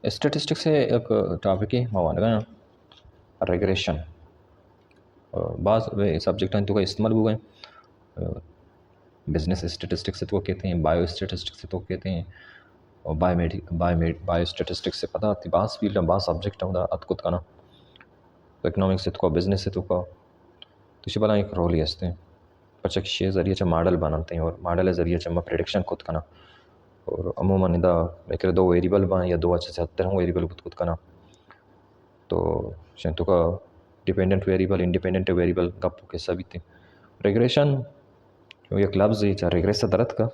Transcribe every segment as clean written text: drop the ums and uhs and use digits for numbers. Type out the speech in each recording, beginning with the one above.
Statistics से एक topic ही Mawana regression बाज़ सब्जेक्ट हैं तो का इस्तेमाल हुए बिजनेस स्टेटिस्टिक्स से तो कहते हैं, बायो स्टेटिस्टिक्स से तो कहते हैं, और बायो स्टेटिस्टिक्स से पता आती बास फील्ड बास सब्जेक्ट होता अतकुत का ना इकनॉमिक्स से तो बिजनेस से तो तुझे बना एक रोल ही असते हैं पचक जरिए मॉडल बनाते हैं और मॉडल जरिए चम्मा प्रिडिक्शन खुद का ना और अमूमन इदा एक दो वेरिएबल बना या दो अच्छे से हत्तर वेरिएबल खुद का ना तो शें तो का डिपेंडेंट वेरिएबल इंडिपेंडेंट वेरिएबल गप के सभी थे रेग्रेशन एक लफ्ज़ है चाहे रेग्रेस दरत का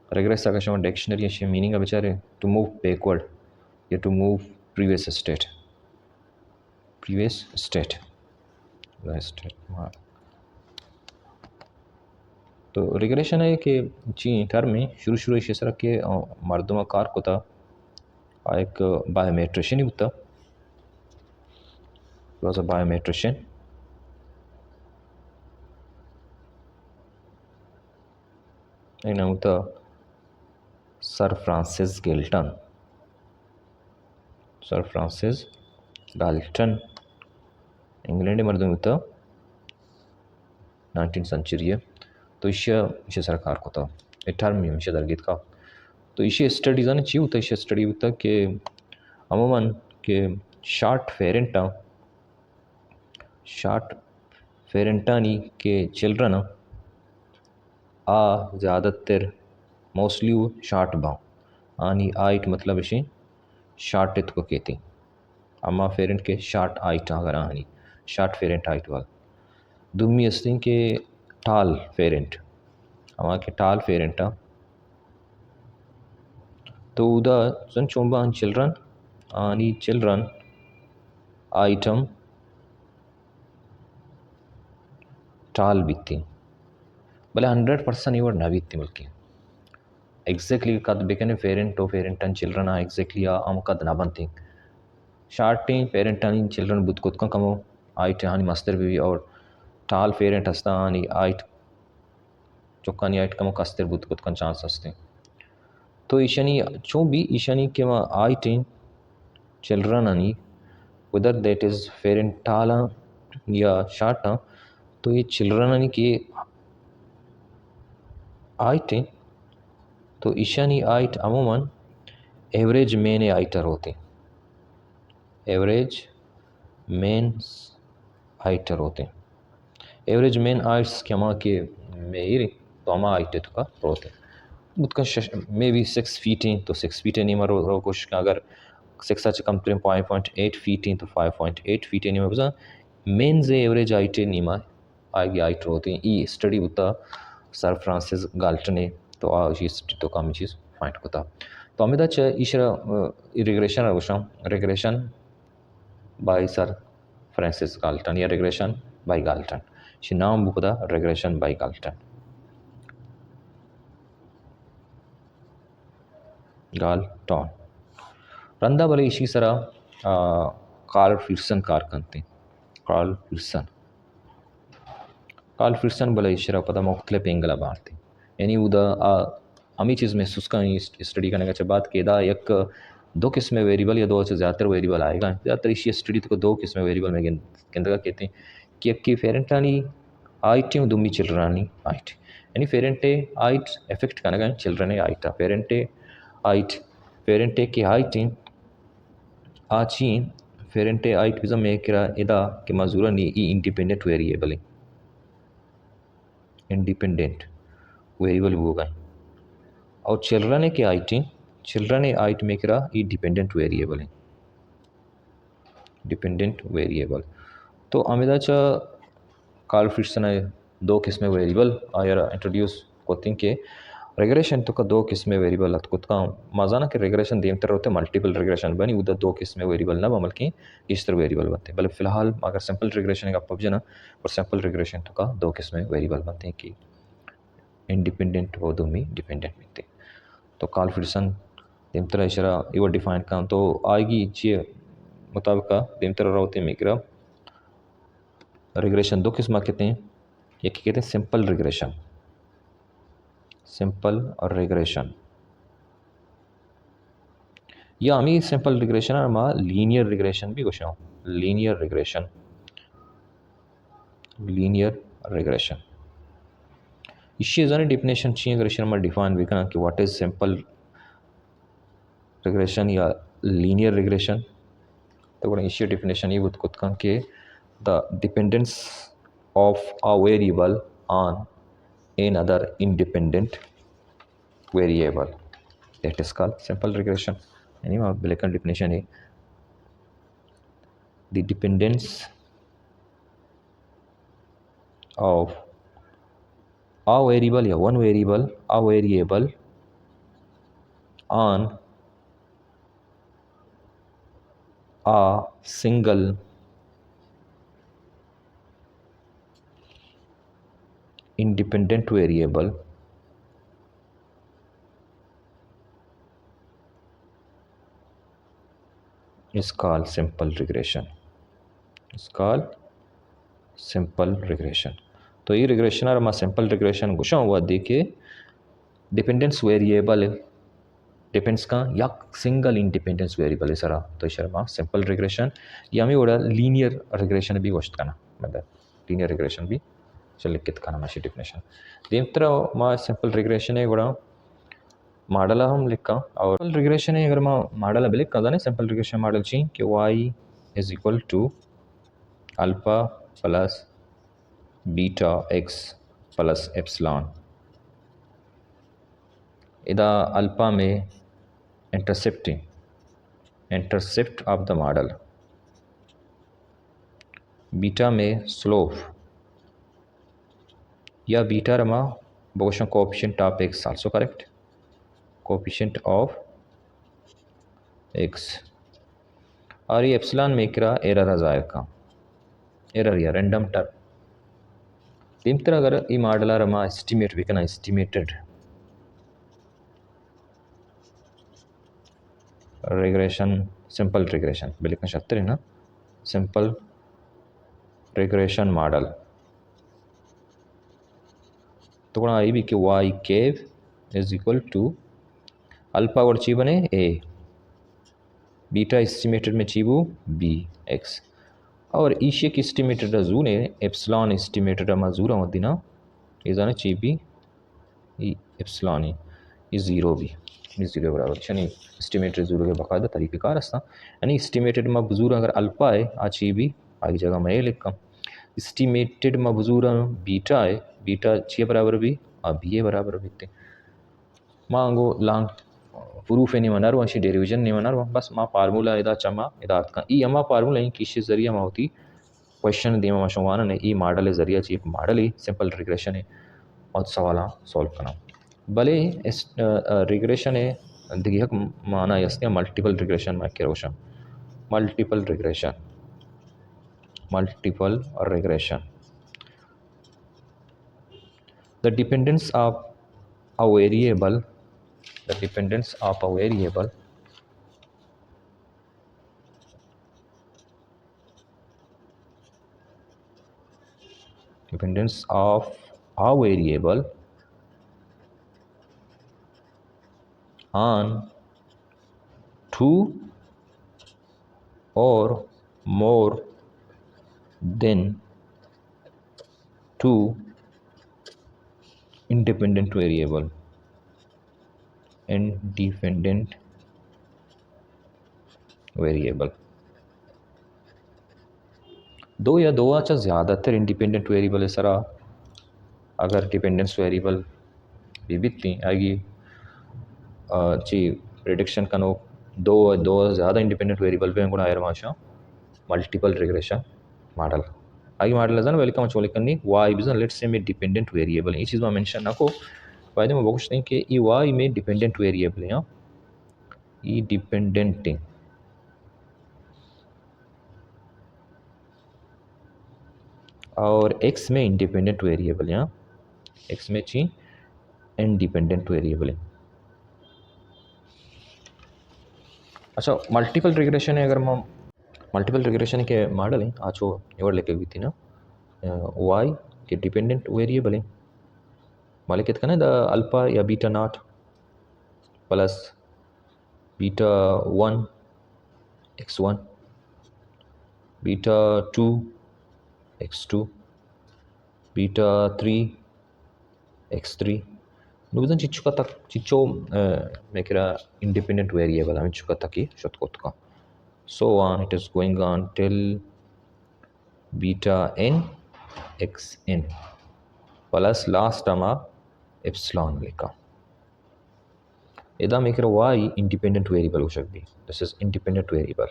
रेग्रेस का शो डिक्शनरी शे मीनिंग बेचारे टू मूव बैकवर्ड या to move previous state state हाँ तो रिग्रेशन है कि ची टर्म में शुरू इस तरह के मर्दों कार को था एक बायोमेट्रिशियन ही होता was a biometrician and होता सर फ्रांसिस गाल्टन इंग्लैंड मर्दों होता 19th सेंचुरी है तो इसे सरकार को था एक टर्म में इसे दरगित का तो इसे स्टडीज़ आने चाहिए होता इसे स्टडी होता कि अमूमन के शार्ट फेरेंटानी के चिल्ड्रन आ ज़्यादातर मोस्टली वो शार्ट बाँ आनी आइट मतलब इसे शार्ट इतको कहती अम्मा फेरेंट के शार्ट आइट अगर आनी शार्ट फेरेंट आइट वाल दुम्मी अस्तिंग के टाल फेरेंट अम्मा के टाल फेरेंटा तो उदा जन चोंबा चिल्ड्रन आनी चिल्ड्रन आइटम टाल बीती भले 100% इवर ना बीती बल्कि एग्जैक्टली कद बेकने पेरेंट और parent and children uh exactly आम कद ना बनती शार्टी पेरेंट आणि चिल्ड्रन बुत कुत कमो आइट हानि मस्तर भी और टाल पेरेंट हस्ता आणि आइट चोक्कानी आइट कमो कस्तर बुत कुत कन चांस हस्ते तो ईशानी चो भी ईशानी के वहाँ आइट चिल्ड्रन आणि whether that is पेरेंटाला या शार्टा तो ये चिल्ड्रन आणि की आइट तो ईशानी आइट अमूमन एवरेज मेन आइटर होते एवरेज मेन आइटर होते एवरेज मेन आइट्स के अमा के मेरी तो अमा आइटे तो का होते मुतका मे बी 6 फीट तो 6 फीट नहीं मरो कुछ अगर 6 अच्छे कम 5.8 फीट तो 5.8 फीट नहीं बजा मेन जे एवरेज आइटे नहीं मा आएगी आइट होते हैं ई स्टडी होता सर फ्रांसिस गाल्टन तो आ स्टडी तो काम चीज़ फाइंड होता तो हमें च इशरा regression by sir Francis Galton या रिग्रेशन बाय गाल्टन शी नाम बुक दा रिग्रेशन बाय गाल्टन गाल्टन रंदा भले इसी तरह कार्ल पियर्सन कार करते कार्ल पियर्सन भले इशरा पता मुख्तलिफ एंगल बांटते यानी उदा हमी चीज़ महसूस का स्टडी करने के बाद केदा एक दो किस्म वेरिएबल या दो से ज़्यादातर वेरिएबल आएगा ज़्यादातर इसी स्टडी तो दो किस्म वेरिएबल में केंद्र कहते हैं कि एक की पेरेंटानी आइट दुम्मी चिल्ड्रनी आइट यानी पेरेंटे आइट एफेक्ट करने चिल्ड्रन आइटा पेरेंटे की आइट आची पेरेंटे आइट बिज़म मेकरा इदा के मजूरा नी इंडिपेंडेंट वेरिएबल होगा और चिल्ड्रन आइट मेकरा ई डिपेंडेंट वेरिएबल तो अमिदा कार्ल पियर्सन दो किस्में वेरिएबल आयर इंट्रोड्यूस कोथिंग के रेग्रेशन तो का दो किस्में वेरिएबल कुछ का मजाना के रेग्रेशन देम तरह होते मल्टीपल रेग्रेशन बनी उधर दो किस्में वेरिएबल ना बमल की इस तरह वेरिएबल बनते भले फिलहाल अगर सिंपल रेग्रेशन का पब जना और सिंपल रेग्रेशन तो का दो किस्में वेरिएबल बनते हैं कि इंडिपेंडेंट और दो में डिपेंडेंट मिलते तो कार्ल पियर्सन देम तरह इशरा इवर डिफाइन का तो आएगी चे मुताबिक देम तरह होते मिग्रा रिग्रेशन दो किस्म कहते हैं एक कहते हैं सिंपल और रिग्रेशन या आम्ही सिंपल रिग्रेशन और मा लीनियर रिग्रेशन भी गोशां लीनियर रिग्रेशन इश्य जाने डिफिनेशन चाहिए रिग्रेशन में डिफाइन भी करना कि व्हाट इज सिंपल रिग्रेशन या लीनियर रिग्रेशन तो बड़ा इश्य डिफिनेशन ये बुत कुछ kan के the dependence of a variable on another independent variable that is called simple regression यानी वहाँ बिल्कुल definition है the dependence of a variable या one variable a variable on a single independent variable is called simple regression is called simple regression तो ये regression और simple regression गुशा हुआ देखिए डिपेंडेंस वेरिएबल डिपेंड्स का या सिंगल इंडिपेंडेंस वेरिएबल है सरा तो शर्मा सिंपल रिग्रेशन या मी ओडा लीनियर रिग्रेशन भी वस्त करना मतलब लीनियर रिग्रेशन भी चल लिखित करना माशी डिफिनेशन देंत्र मा सिंपल रिग्रेशन है ओडा मॉडल हम लिखा और सिंपल रिग्रेशन है अगर मा मॉडल बिलिक का जाने सिंपल रिग्रेशन मॉडल चाहिए कि y is equal to alpha plus beta x plus epsilon इदा अल्फा में intercept of the model beta में स्लोप या बीटा रमा बोशन coefficient of x also correct coefficient of x और ये एप्सिलॉन में करा एरर आ जाएगा एरर या रैंडम टर्म तीन तरह अगर ये मॉडल रमा एस्टिमेट भी करना एस्टिमेटेड रिग्रेशन सिंपल रिग्रेशन बिल्कुल शत्र है ना सिंपल रिग्रेशन मॉडल तो कोण आई भी कि y केव इज इक्वल टू अल्फा और ची बने a बीटा एस्टिमेटेड में चीबू b x और ईशे की एस्टिमेटेड जूने एप्सिलॉन एस्टिमेटेड मजूरा मदिना इजाने चीबी ई एप्सिलॉन ई जीरो भी जीरो बराबर यानी एस्टिमेटेड जीरो के बाकायदा तरीक़ेकार अस्ता यानी एस्टिमेटेड मबजूर अगर अल्फा है आची भी आगे जगह मैं लिखा एस्टिमेटेड मबजूर बीटा है बीटा ची बराबर भी बी ए बराबर भी मांगो लांग प्रूफ नहीं मनार वंशी डेरिवेशन नहीं मनार बस मा फार्मूला इदा चमा इदा अर्थ का ई अमा फार्मूला ही किसी जरिया मा होती क्वेश्चन दिए मा शवाना ने ई मॉडल जरिया ची मॉडल ही सिंपल रिग्रेशन है और सवाल सॉल्व करना भले इस रिग्रेशन है दिखिए माना यस्ते मल्टीपल रिग्रेशन में क्या रोशन multiple regression the dependence of a variable the dependence of a variable dependence of a variable on two or more than two independent variable दो या दो अच्छा ज़्यादातर इंडिपेंडेंट वेरिएबल है सरा अगर डिपेंडेंस वेरिएबल भी बीतती आएगी ची प्रिडिक्शन कनो दो ज़्यादा इंडिपेंडेंट वेरिएबल पे गुणा आयर माशा मल्टीपल रिग्रेशन मॉडल आगे मॉडल है ना वेलकम चोली करनी वाई बिजन लेट्स से में डिपेंडेंट वेरिएबल ये चीज़ में मेंशन ना को फायदे में बहुत नहीं कि ये वाई में डिपेंडेंट वेरिएबल है ये डिपेंडेंट और एक्स में इंडिपेंडेंट वेरिएबल है एक्स में ची इंडिपेंडेंट वेरिएबल है अच्छा मल्टीपल रिग्रेशन है अगर हम मल्टीपल रिग्रेशन के मॉडल है आचो एवड लेके भी थी ना वाई के डिपेंडेंट वेरिएबल है मालिक कितना द अल्फा या beta not plus beta 1 x1, beta 2 x2, beta 3 x3. Nubizan chichuka tak chicho mekira independent variable ami chuka taki shotkotka. So on it is going on till beta n xn plus last ama epsilon leka. Ida mekira y independent variable ho shakbi. This is independent variable.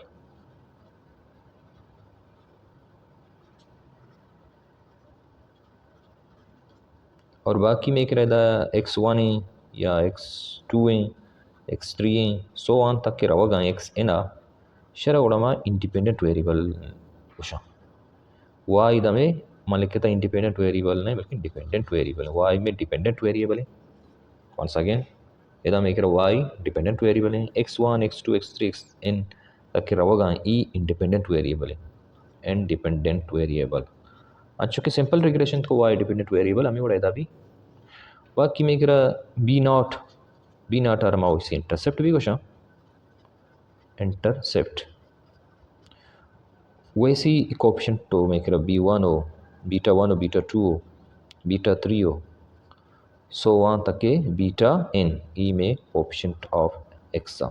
और बाकी में रहता x1 है या x2 है x3 है so on तक के रवगा xn शरा उड़मा इंडिपेंडेंट वेरिएबल उषा y इधर में मलिकता इंडिपेंडेंट वेरिएबल नहीं बल्कि डिपेंडेंट वेरिएबल y में डिपेंडेंट वेरिएबल है once again इधर में करा y डिपेंडेंट वेरिएबल है x1 x2 x3 xn तक के रवगा e इंडिपेंडेंट वेरिएबल है n डिपेंडेंट वेरिएबल अच्छा कि सिंपल रिग्रेशन को y डिपेंडेंट वेरिएबल हमें उड़ा भी बाकी में करा b नॉट आर माउ से इंटरसेप्ट भी कुछ इंटरसेप्ट वैसे ही कोएफिशिएंट तो में करा b1 हो बीटा 1 हो बीटा 2 हो बीटा 3 हो सो वहाँ तक के बीटा n ई में coefficient of x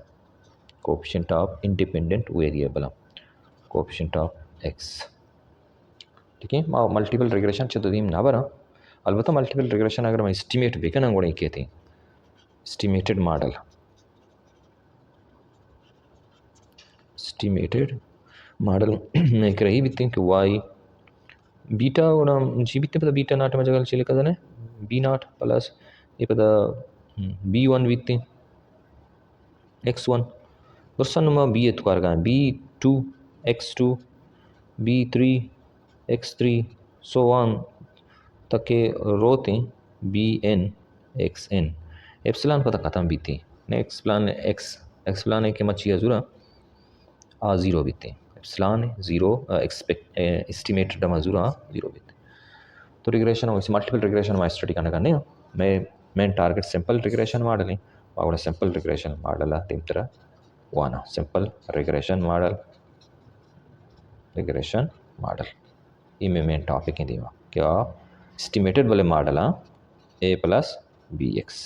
coefficient of independent variable coefficient of x ठीक है मल्टीपल रिग्रेशन चतुर्दीम ना बना अलबत्ता मल्टीपल रिग्रेशन अगर हम एस्टिमेट भी करना गोड़े कहते हैं estimated model में कर रही बीतते कि y बीटा और जी बीतते पता बीटा नाट में जगह चले कदने b नाट प्लस ये पता b1 बीतते x1 बरसन में b तो कर गए b2 x2 b3 x3 so on तक के रोते bn xn एप्सिलॉन पता खत्म बीती ने एक्सप्लान के मचिया जुरा आ zero beta epsilon zero expect estimated डमा जुरा जीरो बीते तो रिग्रेशन हो मल्टीपल रिग्रेशन में स्टडी करने मैं टारगेट सिंपल रिग्रेशन मॉडल और सिंपल रिग्रेशन मॉडल तीन तरह वाना सिंपल रिग्रेशन मॉडल ये मेन टॉपिक है देवा क्या एस्टिमेटेड वाले मॉडल a प्लस bx